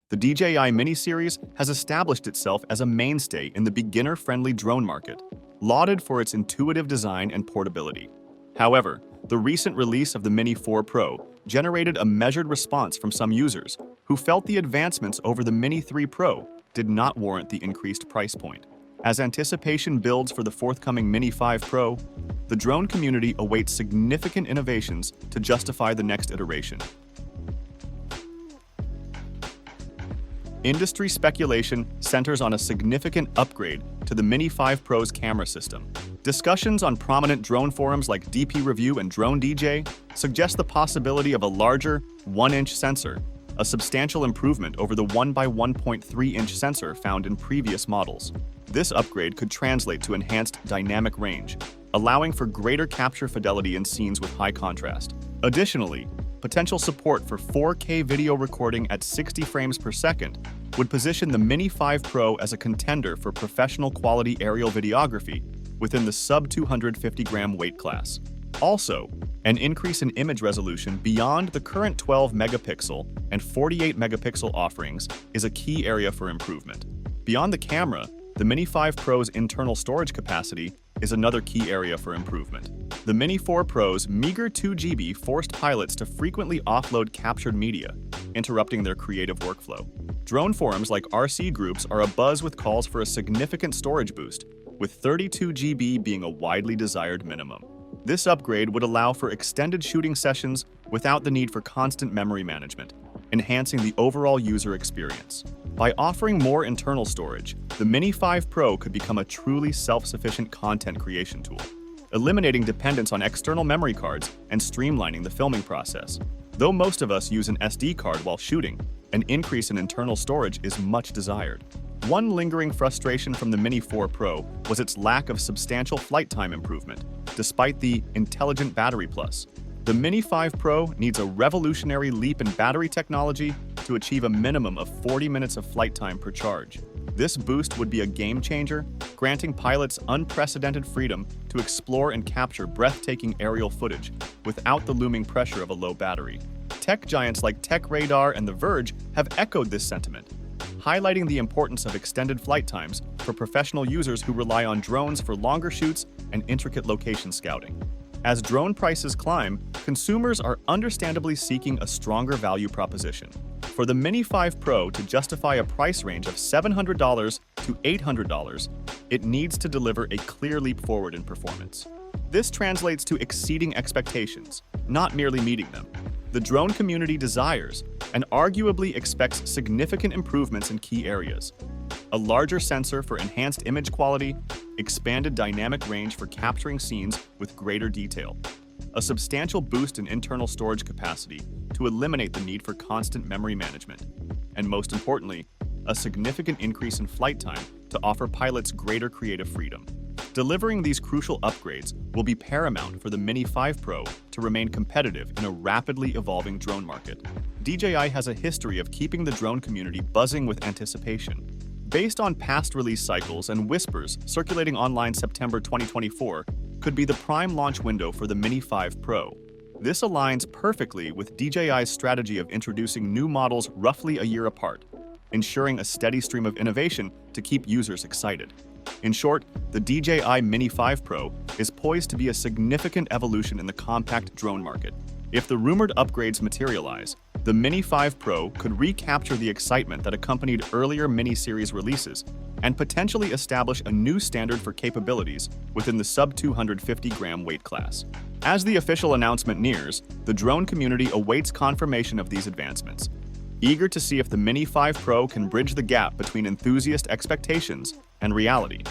The DJI Mini series has established itself as a mainstay in the beginner-friendly drone market, lauded for its intuitive design and portability. However, the recent release of the Mini 4 Pro generated a measured response from some users who felt the advancements over the Mini 3 Pro did not warrant the increased price point. As anticipation builds for the forthcoming Mini 5 Pro, the drone community awaits significant innovations to justify the next iteration. Industry speculation centers on a significant upgrade to the Mini 5 Pro's camera system. Discussions on prominent drone forums like DP Review and Drone DJ suggest the possibility of a larger 1-inch sensor, a substantial improvement over the 1x1.3-inch sensor found in previous models. This upgrade could translate to enhanced dynamic range, allowing for greater capture fidelity in scenes with high contrast. Additionally, potential support for 4K video recording at 60 frames per second would position the Mini 5 Pro as a contender for professional quality aerial videography within the sub-250-gram weight class. Also, an increase in image resolution beyond the current 12-megapixel and 48-megapixel offerings is a key area for improvement. Beyond the camera, the Mini 5 Pro's internal storage capacity is another key area for improvement. The Mini 4 Pro's meager 2 GB forced pilots to frequently offload captured media, interrupting their creative workflow. Drone forums like RC groups are abuzz with calls for a significant storage boost, with 32 GB being a widely desired minimum. This upgrade would allow for extended shooting sessions without the need for constant memory management, enhancing the overall user experience. By offering more internal storage, the Mini 5 Pro could become a truly self-sufficient content creation tool, eliminating dependence on external memory cards and streamlining the filming process. Though most of us use an SD card while shooting, an increase in internal storage is much desired. One lingering frustration from the Mini 4 Pro was its lack of substantial flight time improvement, despite the Intelligent Battery Plus. The Mini 5 Pro needs a revolutionary leap in battery technology to achieve a minimum of 40 minutes of flight time per charge. This boost would be a game changer, granting pilots unprecedented freedom to explore and capture breathtaking aerial footage without the looming pressure of a low battery. Tech giants like TechRadar and The Verge have echoed this sentiment, highlighting the importance of extended flight times for professional users who rely on drones for longer shoots and intricate location scouting. As drone prices climb, consumers are understandably seeking a stronger value proposition. For the Mini 5 Pro to justify a price range of $700 to $800, it needs to deliver a clear leap forward in performance. This translates to exceeding expectations, not merely meeting them. The drone community desires and arguably expects significant improvements in key areas: a larger sensor for enhanced image quality, expanded dynamic range for capturing scenes with greater detail, a substantial boost in internal storage capacity to eliminate the need for constant memory management, and most importantly, a significant increase in flight time to offer pilots greater creative freedom. Delivering these crucial upgrades will be paramount for the Mini 5 Pro to remain competitive in a rapidly evolving drone market. DJI has a history of keeping the drone community buzzing with anticipation. Based on past release cycles and whispers circulating online, September 2024 could be the prime launch window for the Mini 5 Pro. This aligns perfectly with DJI's strategy of introducing new models roughly a year apart, ensuring a steady stream of innovation to keep users excited. In short, the DJI Mini 5 Pro is poised to be a significant evolution in the compact drone market. If the rumored upgrades materialize, the Mini 5 Pro could recapture the excitement that accompanied earlier mini-series releases and potentially establish a new standard for capabilities within the sub-250-gram weight class. As the official announcement nears, the drone community awaits confirmation of these advancements, eager to see if the Mini 5 Pro can bridge the gap between enthusiast expectations and reality.